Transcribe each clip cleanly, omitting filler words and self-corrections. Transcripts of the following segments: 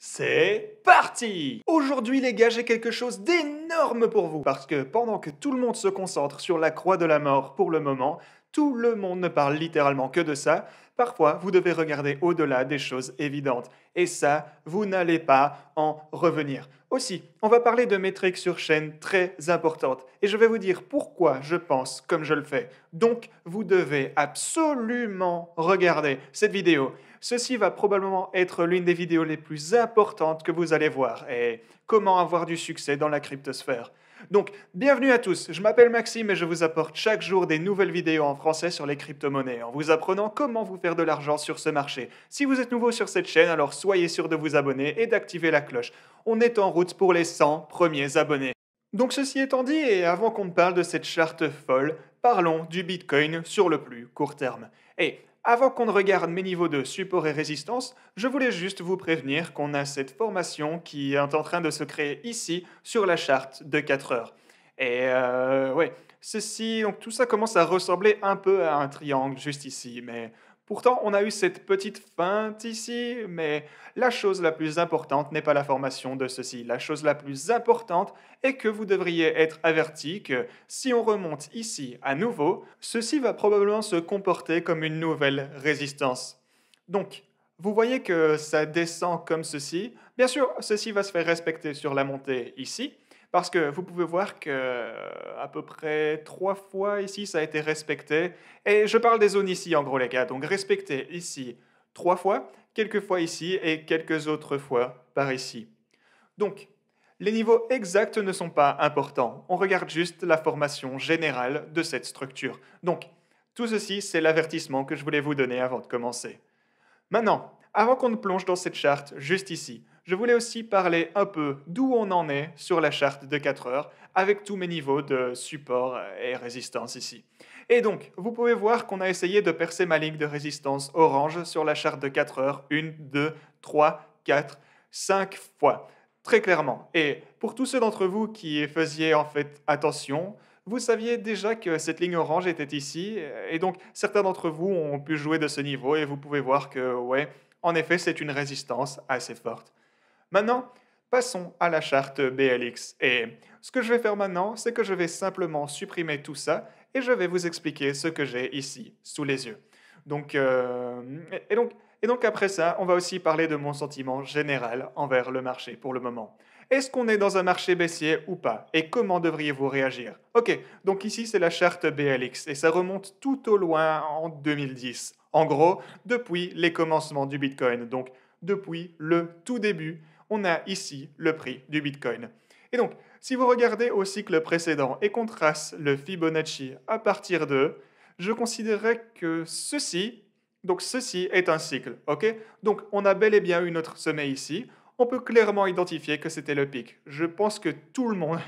C'est parti! Aujourd'hui les gars, j'ai quelque chose d'énorme pour vous. Parce que pendant que tout le monde se concentre sur la croix de la mort pour le moment, tout le monde ne parle littéralement que de ça, parfois vous devez regarder au-delà des choses évidentes. Et ça, vous n'allez pas en revenir. Aussi, on va parler de métriques sur chaîne très importantes. Et je vais vous dire pourquoi je pense comme je le fais. Donc, vous devez absolument regarder cette vidéo. Ceci va probablement être l'une des vidéos les plus importantes que vous allez voir et comment avoir du succès dans la cryptosphère. Donc, bienvenue à tous, je m'appelle Maxime et je vous apporte chaque jour des nouvelles vidéos en français sur les crypto-monnaies en vous apprenant comment vous faire de l'argent sur ce marché. Si vous êtes nouveau sur cette chaîne, alors soyez sûr de vous abonner et d'activer la cloche. On est en route pour les 100 premiers abonnés. Donc ceci étant dit, et avant qu'on ne parle de cette charte folle, parlons du Bitcoin sur le plus court terme. Et avant qu'on ne regarde mes niveaux de support et résistance, je voulais juste vous prévenir qu'on a cette formation qui est en train de se créer ici sur la charte de 4 heures. Et ouais, ceci, donc tout ça commence à ressembler un peu à un triangle juste ici, mais pourtant on a eu cette petite feinte ici, mais la chose la plus importante n'est pas la formation de ceci. La chose la plus importante est que vous devriez être averti que si on remonte ici à nouveau, ceci va probablement se comporter comme une nouvelle résistance. Donc, vous voyez que ça descend comme ceci. Bien sûr, ceci va se faire respecter sur la montée ici, parce que vous pouvez voir que à peu près 3 fois ici, ça a été respecté. Et je parle des zones ici, en gros, les gars. Donc, respecté ici 3 fois, quelques fois ici et quelques autres fois par ici. Donc, les niveaux exacts ne sont pas importants. On regarde juste la formation générale de cette structure. Donc, tout ceci, c'est l'avertissement que je voulais vous donner avant de commencer. Maintenant, avant qu'on ne plonge dans cette charte juste ici, je voulais aussi parler un peu d'où on en est sur la charte de 4 heures avec tous mes niveaux de support et résistance ici. Et donc, vous pouvez voir qu'on a essayé de percer ma ligne de résistance orange sur la charte de 4 heures 1, 2, 3, 4, 5 fois. Très clairement. Et pour tous ceux d'entre vous qui faisiez en fait attention, vous saviez déjà que cette ligne orange était ici, et donc certains d'entre vous ont pu jouer de ce niveau, et vous pouvez voir que, ouais, en effet, c'est une résistance assez forte. Maintenant, passons à la charte BLX. Et ce que je vais faire maintenant, c'est que je vais simplement supprimer tout ça, et je vais vous expliquer ce que j'ai ici, sous les yeux. Donc, et donc après ça, on va aussi parler de mon sentiment général envers le marché pour le moment. Est-ce qu'on est dans un marché baissier ou pas? Et comment devriez-vous réagir? Ok, donc ici c'est la charte BLX et ça remonte tout au loin en 2010. En gros, depuis les commencements du Bitcoin, donc depuis le tout début, on a ici le prix du Bitcoin. Et donc, si vous regardez au cycle précédent et qu'on trace le Fibonacci à partir de, je considérerais que ceci est un cycle, ok? Donc on a bel et bien eu notre sommet ici, on peut clairement identifier que c'était le pic. Je pense que tout le monde,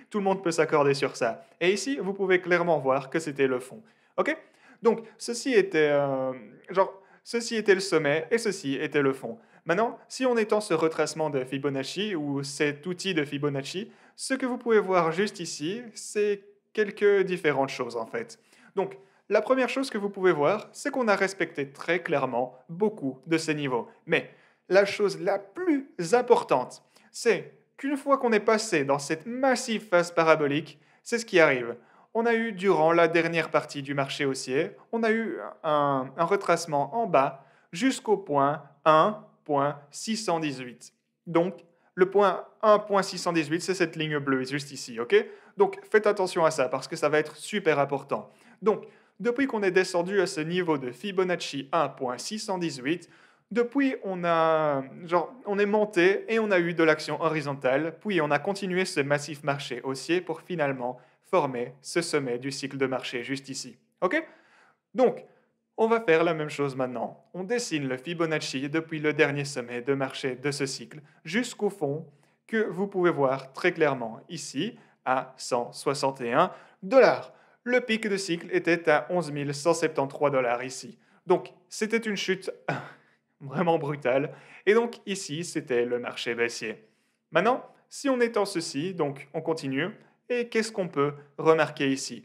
tout le monde peut s'accorder sur ça. Et ici, vous pouvez clairement voir que c'était le fond. OK? Donc, ceci était le sommet et ceci était le fond. Maintenant, si on étend ce retracement de Fibonacci ou cet outil de Fibonacci, ce que vous pouvez voir juste ici, c'est quelques différentes choses en fait. Donc, la première chose que vous pouvez voir, c'est qu'on a respecté très clairement beaucoup de ces niveaux. Mais la chose la plus importante, c'est qu'une fois qu'on est passé dans cette massive phase parabolique, c'est ce qui arrive. On a eu, durant la dernière partie du marché haussier, on a eu un retracement en bas jusqu'au point 1.618. Donc, le point 1.618, c'est cette ligne bleue juste ici, ok? Donc, faites attention à ça parce que ça va être super important. Donc, depuis qu'on est descendu à ce niveau de Fibonacci 1.618, depuis, on est monté et on a eu de l'action horizontale, puis on a continué ce massif marché haussier pour finalement former ce sommet du cycle de marché juste ici. OK? Donc, on va faire la même chose maintenant. On dessine le Fibonacci depuis le dernier sommet de marché de ce cycle jusqu'au fond que vous pouvez voir très clairement ici à 161 dollars. Le pic de cycle était à 11 173 dollars ici. Donc, c'était une chute vraiment brutale. Et donc ici, c'était le marché baissier. Maintenant, si on étend ceci, donc on continue, et qu'est-ce qu'on peut remarquer ici?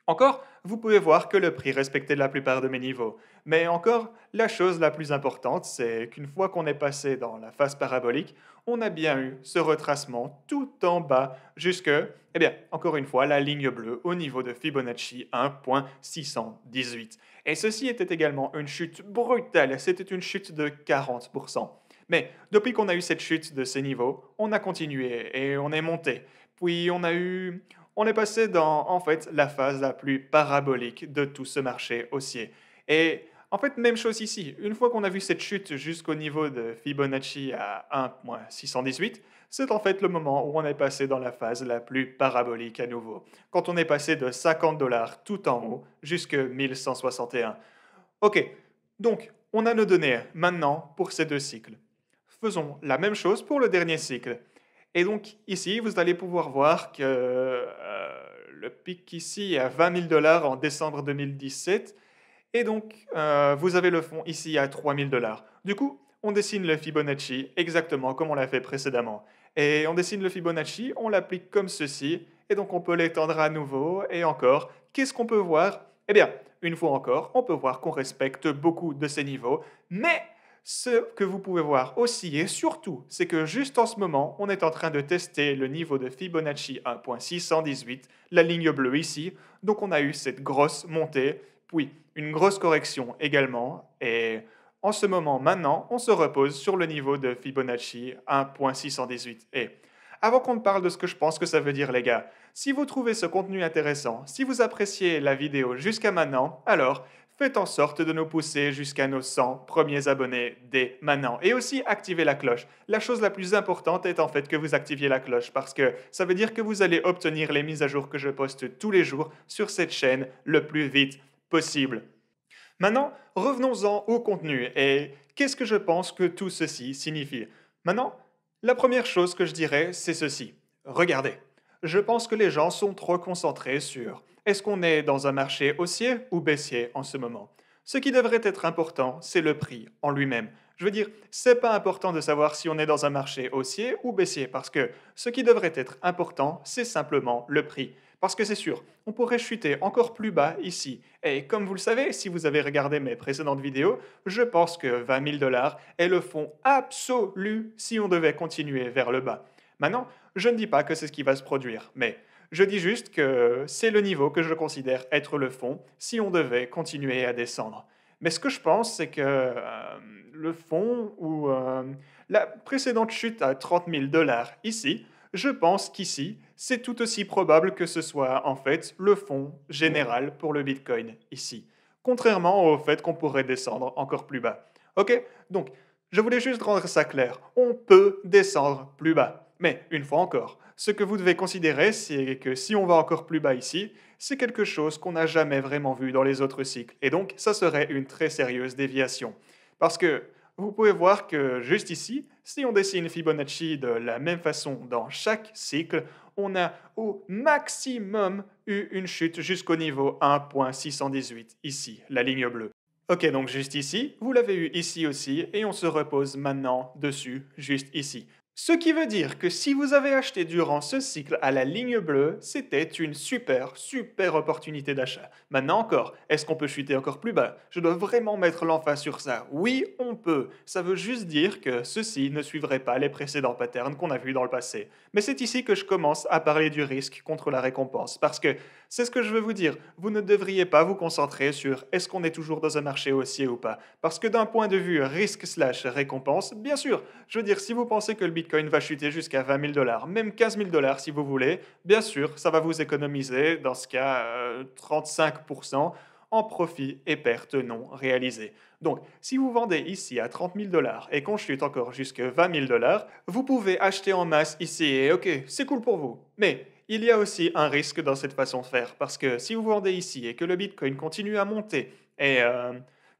Encore, vous pouvez voir que le prix respectait la plupart de mes niveaux. Mais encore, la chose la plus importante, c'est qu'une fois qu'on est passé dans la phase parabolique, on a bien eu ce retracement tout en bas jusque, eh bien, encore une fois, la ligne bleue au niveau de Fibonacci 1.618. Et ceci était également une chute brutale, c'était une chute de 40%. Mais depuis qu'on a eu cette chute de ces niveaux, on a continué et on est monté. Puis on est passé dans en fait la phase la plus parabolique de tout ce marché haussier. Et en fait, même chose ici. Une fois qu'on a vu cette chute jusqu'au niveau de Fibonacci à 1.618, c'est en fait le moment où on est passé dans la phase la plus parabolique à nouveau. Quand on est passé de 50 dollars tout en haut jusqu'à 1161. Ok, donc on a nos données maintenant pour ces deux cycles. Faisons la même chose pour le dernier cycle. Et donc ici, vous allez pouvoir voir que le pic ici est à 20 000 dollars en décembre 2017. Et donc, vous avez le fond ici à 3 000 dollars. Du coup, on dessine le Fibonacci exactement comme on l'a fait précédemment. Et on dessine le Fibonacci, on l'applique comme ceci. Et donc, on peut l'étendre à nouveau et encore. Qu'est-ce qu'on peut voir? Eh bien, une fois encore, on peut voir qu'on respecte beaucoup de ces niveaux. Mais ce que vous pouvez voir aussi et surtout, c'est que juste en ce moment, on est en train de tester le niveau de Fibonacci 1.618, la ligne bleue ici. Donc on a eu cette grosse montée, puis une grosse correction également. Et en ce moment, maintenant, on se repose sur le niveau de Fibonacci 1.618. Et avant qu'on ne parle de ce que je pense que ça veut dire, les gars, si vous trouvez ce contenu intéressant, si vous appréciez la vidéo jusqu'à maintenant, alors faites en sorte de nous pousser jusqu'à nos 100 premiers abonnés dès maintenant. Et aussi activez la cloche. La chose la plus importante est en fait que vous activiez la cloche parce que ça veut dire que vous allez obtenir les mises à jour que je poste tous les jours sur cette chaîne le plus vite possible. Maintenant, revenons-en au contenu et qu'est-ce que je pense que tout ceci signifie. Maintenant, la première chose que je dirais, c'est ceci. Regardez, je pense que les gens sont trop concentrés sur est-ce qu'on est dans un marché haussier ou baissier en ce moment. Ce qui devrait être important, c'est le prix en lui-même. Je veux dire, c'est pas important de savoir si on est dans un marché haussier ou baissier parce que ce qui devrait être important, c'est simplement le prix. Parce que c'est sûr, on pourrait chuter encore plus bas ici. Et comme vous le savez, si vous avez regardé mes précédentes vidéos, je pense que 20 000 dollars est le fond absolu si on devait continuer vers le bas. Maintenant, je ne dis pas que c'est ce qui va se produire, mais je dis juste que c'est le niveau que je considère être le fond si on devait continuer à descendre. Mais ce que je pense, c'est que le fond ou la précédente chute à 30 000 dollars ici, je pense qu'ici, c'est tout aussi probable que ce soit en fait le fond général pour le Bitcoin ici, contrairement au fait qu'on pourrait descendre encore plus bas. Ok? Donc, je voulais juste rendre ça clair. On peut descendre plus bas. Mais, une fois encore, ce que vous devez considérer, c'est que si on va encore plus bas ici, c'est quelque chose qu'on n'a jamais vraiment vu dans les autres cycles. Et donc, ça serait une très sérieuse déviation. Parce que vous pouvez voir que juste ici, si on dessine Fibonacci de la même façon dans chaque cycle, on a au maximum eu une chute jusqu'au niveau 1.618, ici, la ligne bleue. Ok, donc juste ici, vous l'avez eu ici aussi, et on se repose maintenant dessus, juste ici. Ce qui veut dire que si vous avez acheté durant ce cycle à la ligne bleue, c'était une super opportunité d'achat. Maintenant encore, est-ce qu'on peut chuter encore plus bas? Je dois vraiment mettre l'emphase sur ça. Oui, on peut. Ça veut juste dire que ceci ne suivrait pas les précédents patterns qu'on a vus dans le passé. Mais c'est ici que je commence à parler du risque contre la récompense, parce que c'est ce que je veux vous dire. Vous ne devriez pas vous concentrer sur est-ce qu'on est toujours dans un marché haussier ou pas. Parce que d'un point de vue risque/récompense, bien sûr, je veux dire, si vous pensez que le Bitcoin va chuter jusqu'à 20 000 dollars, même 15 000 dollars si vous voulez, bien sûr, ça va vous économiser, dans ce cas, 35% en profit et pertes non réalisées. Donc, si vous vendez ici à 30 000 dollars et qu'on chute encore jusqu'à 20 000 dollars, vous pouvez acheter en masse ici et ok, c'est cool pour vous. Mais il y a aussi un risque dans cette façon de faire parce que si vous vendez ici et que le Bitcoin continue à monter et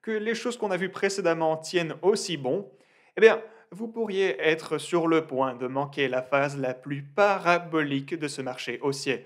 que les choses qu'on a vues précédemment tiennent aussi bon, eh bien, vous pourriez être sur le point de manquer la phase la plus parabolique de ce marché haussier.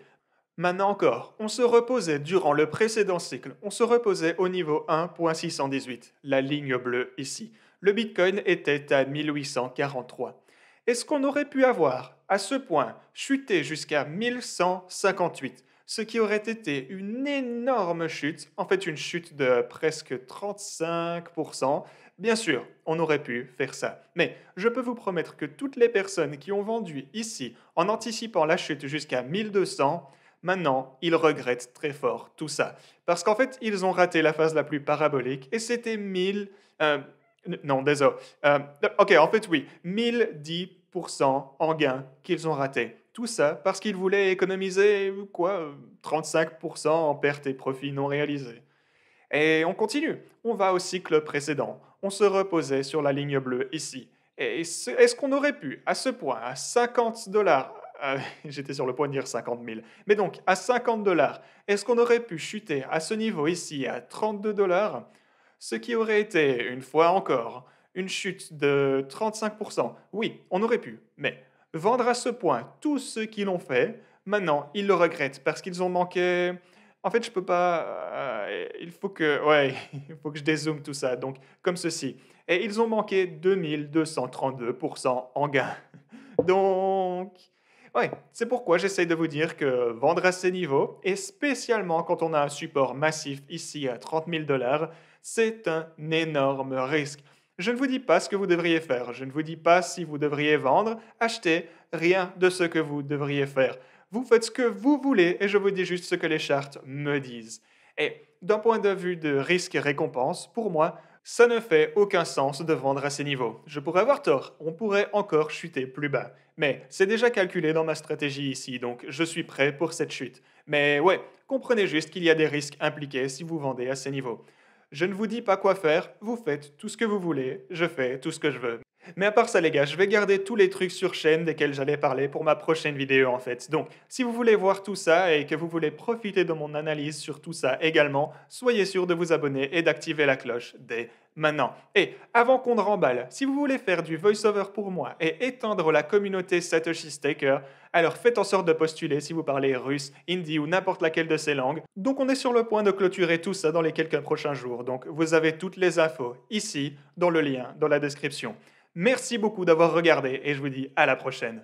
Maintenant encore, on se reposait durant le précédent cycle, on se reposait au niveau 1.618, la ligne bleue ici. Le Bitcoin était à 1843. Est-ce qu'on aurait pu avoir, à ce point, chuté jusqu'à 1158, ce qui aurait été une énorme chute, en fait une chute de presque 35%. Bien sûr, on aurait pu faire ça, mais je peux vous promettre que toutes les personnes qui ont vendu ici en anticipant la chute jusqu'à 1200, maintenant, ils regrettent très fort tout ça. Parce qu'en fait, ils ont raté la phase la plus parabolique et c'était 1000... non, désolé. Ok, en fait, oui, 1010% en gain qu'ils ont raté. Tout ça parce qu'ils voulaient économiser, quoi, 35% en pertes et profits non réalisés. Et on continue. On va au cycle précédent. On se reposait sur la ligne bleue ici. Et est-ce qu'on aurait pu, à ce point, à 50 dollars, j'étais sur le point de dire 50 000, mais donc à 50 dollars, est-ce qu'on aurait pu chuter à ce niveau ici à 32 dollars, ce qui aurait été, une fois encore, une chute de 35%? Oui, on aurait pu, mais vendre à ce point tous ceux qui l'ont fait, maintenant, ils le regrettent parce qu'ils ont manqué. En fait, je peux pas. Il faut que. Ouais, il faut que je dézoome tout ça. Donc, comme ceci. Et ils ont manqué 2232% en gain. Donc. Ouais, c'est pourquoi j'essaye de vous dire que vendre à ces niveaux, et spécialement quand on a un support massif ici à 30 000 dollars, c'est un énorme risque. Je ne vous dis pas ce que vous devriez faire, je ne vous dis pas si vous devriez vendre, acheter, rien de ce que vous devriez faire. Vous faites ce que vous voulez et je vous dis juste ce que les chartes me disent. Et d'un point de vue de risque et récompense, pour moi, ça ne fait aucun sens de vendre à ces niveaux. Je pourrais avoir tort, on pourrait encore chuter plus bas. Mais c'est déjà calculé dans ma stratégie ici, donc je suis prêt pour cette chute. Mais ouais, comprenez juste qu'il y a des risques impliqués si vous vendez à ces niveaux. Je ne vous dis pas quoi faire, vous faites tout ce que vous voulez, je fais tout ce que je veux. Mais à part ça les gars, je vais garder tous les trucs sur chaîne desquels j'allais parler pour ma prochaine vidéo en fait. Donc si vous voulez voir tout ça et que vous voulez profiter de mon analyse sur tout ça également, soyez sûr de vous abonner et d'activer la cloche dès maintenant. Et avant qu'on ne remballe, si vous voulez faire du voice-over pour moi et étendre la communauté Satoshi Staker, alors faites en sorte de postuler si vous parlez russe, hindi ou n'importe laquelle de ces langues. Donc on est sur le point de clôturer tout ça dans les quelques prochains jours. Donc vous avez toutes les infos ici dans le lien dans la description. Merci beaucoup d'avoir regardé et je vous dis à la prochaine.